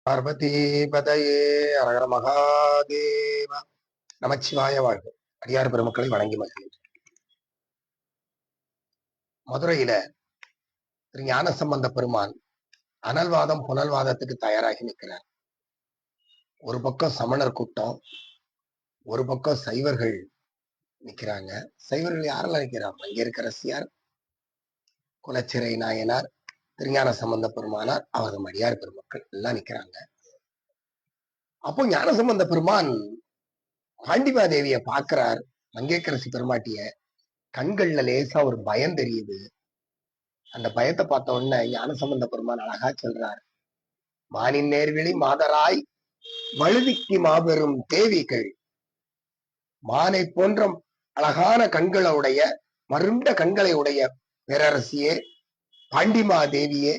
பார்வதி பதையே அரகர மகாதேவ நமச்சிவாய வாழ்க. அடியார் பெருமக்களை வணங்கி மகிழ்கின்றேன். மதுரையில திரு ஞானசம்பந்த பெருமான் அனல்வாதம் புனல்வாதத்துக்கு தயாராகி நிற்கிறார். ஒரு பக்கம் சமணர் கூட்டம், ஒரு பக்கம் சைவர்கள் நிக்கிறாங்க. சைவர்கள் யாரெல்லாம் நிக்கிறார்? மங்கையர்க்கரசியார், குலச்சிறை நாயனார், திருஞான சம்பந்த பெருமானார், அவரது அடியார் பெருமக்கள் எல்லாம் நிக்கிறாங்க. அப்போ ஞானசம்பந்த பெருமான் பாண்டிமாதேவிய பாக்குறார். மங்கையர்க்கரசி பெருமாட்டிய கண்கள்ல லேசா ஒரு பயம் தெரியுது. அந்த பயத்தை பார்த்த உடனே ஞானசம்பந்த பெருமான் அழகா சொல்றார், மானின் நேர்விழி மாதராய் வழுதிக்கு மாபெரும் தேவிகள், மானை போன்ற அழகான கண்களுடைய மருண்ட கண்களை உடைய பேரரசியே பாண்டிமாதேவியே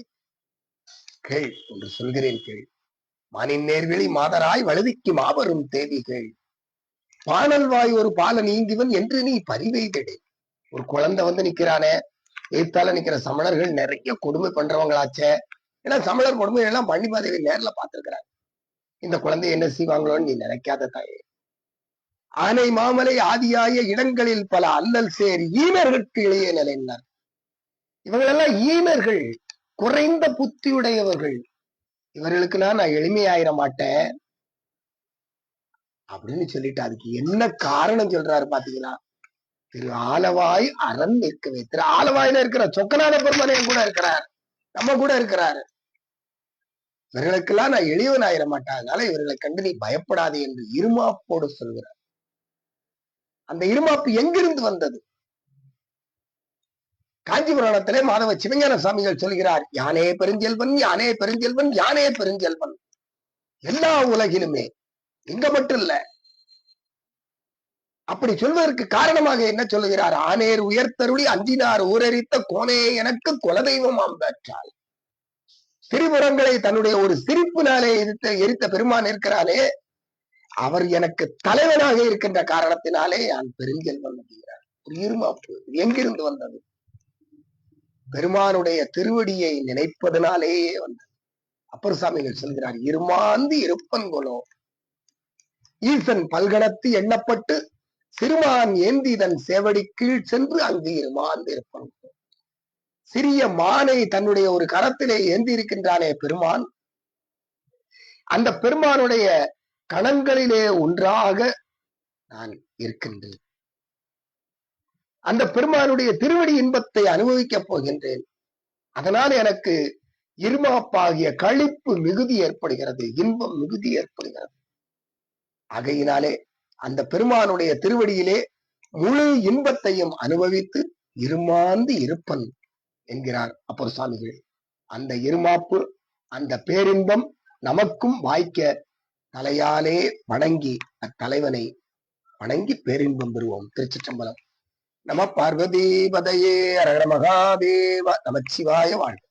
கேள் என்று சொல்கிறேன் கேள். மானின் நேர்விழி மாதராய் வழுதிக்கு மாபெரும் தேவிகள், பானல்வாய் ஒரு பால நீங்கிவன் என்று நீ பரிவைதடே. ஒரு குழந்தை வந்து நிக்கிறானே, எய்த்தால நிக்கிற சமணர்கள் நிறைய கொடுமை பண்றவங்களாச்சே. ஏன்னா சமணர் கொடுமை எல்லாம் பாண்டிமாதேவி நேர்ல பார்த்திருக்கிறாங்க. இந்த குழந்தை என்ன செய்வாங்களோன்னு நீ நினைக்காத தாயே. ஆனை மாமலை ஆதியாய இடங்களில் பல அல்லல் சேர் ஈனர்களுக்கு இளைய நிலையினர். இவங்களெல்லாம் ஈனர்கள், குறைந்த புத்தியுடையவர்கள். இவர்களுக்கு நான் எளிமையாயிர மாட்டேன் அப்படின்னு சொல்லிட்டு அதுக்கு என்ன காரணம் சொல்றாரு பாத்தீங்களா? திரு ஆலவாய் அரண் நிற்கவே. திரு ஆலவாயில இருக்கிற சொக்கநாத பெருமானையும் கூட இருக்கிறார், நம்ம கூட இருக்கிறாரு. இவர்களுக்கெல்லாம் நான் எளிவன் ஆயிர மாட்டேன், அதனால இவர்களை கண்டு நீ பயப்படாது என்று இருமாப்போடு சொல்கிறார். அந்த இருமாப்பு எங்கிருந்து வந்தது? காஞ்சி புராணத்திலே மாதவ சிவஞான சுவாமிகள் சொல்கிறார், யானே பெருஞ்செல்வன், யானே பெருஞ்செல்வன், யானே பெருஞ்செல்வன். எல்லா உலகிலுமே, இங்க மட்டும் இல்ல. அப்படி சொல்வதற்கு காரணமாக என்ன சொல்லுகிறார்? ஆனேர் உயர்த்தருளி அஞ்சினார் ஊரறித்த கோனே எனக்கு குலதெய்வமாம் பெற்றால். திரிபுரங்களை தன்னுடைய ஒரு சிரிப்பினாலே எரித்த பெருமான் இருக்கிறானே, அவர் எனக்கு தலைவனாக இருக்கின்ற காரணத்தினாலே நான் பெருஞ்செல்வன் அப்படிங்கிறார். ஒரு இருமாப்பு எங்கிருந்து வந்தது? பெருமானுடைய திருவடியை நினைப்பதனாலேயே வந்தது. அப்பர் சாமிகள் சொல்கிறார், இருமாந்து இருப்பன் போலோ ஈசன் பல்கணத்து எண்ணப்பட்டு சிறுமான் ஏந்தி தன் சேவடி கீழ் சென்று அங்கு இருமாந்து இருப்பன். சிறிய மானை தன்னுடைய ஒரு கரத்திலே ஏந்தி இருக்கின்றானே பெருமான், அந்த பெருமானுடைய கணங்களிலே ஒன்றாக நான் இருக்கின்றேன். அந்த பெருமானுடைய திருவடி இன்பத்தை அனுபவிக்கப் போகின்றேன். அதனால் எனக்கு இருமாப்பாகிய களிப்பு மிகுதி ஏற்படுகிறது, இன்பம் மிகுதி ஏற்படுகிறது. ஆகையினாலே அந்த பெருமானுடைய திருவடியிலே முழு இன்பத்தையும் அனுபவித்து இருமாந்து இருப்பன் என்கிறார் அப்பர் சுவாமிகள். அந்த இருமாப்பு, அந்த பேரின்பம் நமக்கும் வாய்க்க தலையாலே வணங்கி அத்தலைவனை வணங்கி பேரின்பம் பெறுவோம். திருச்சிற்றம்பலம். நம பார்வதி பதையே அரகர மகாதேவ நமச்சிவாய வாழ்க.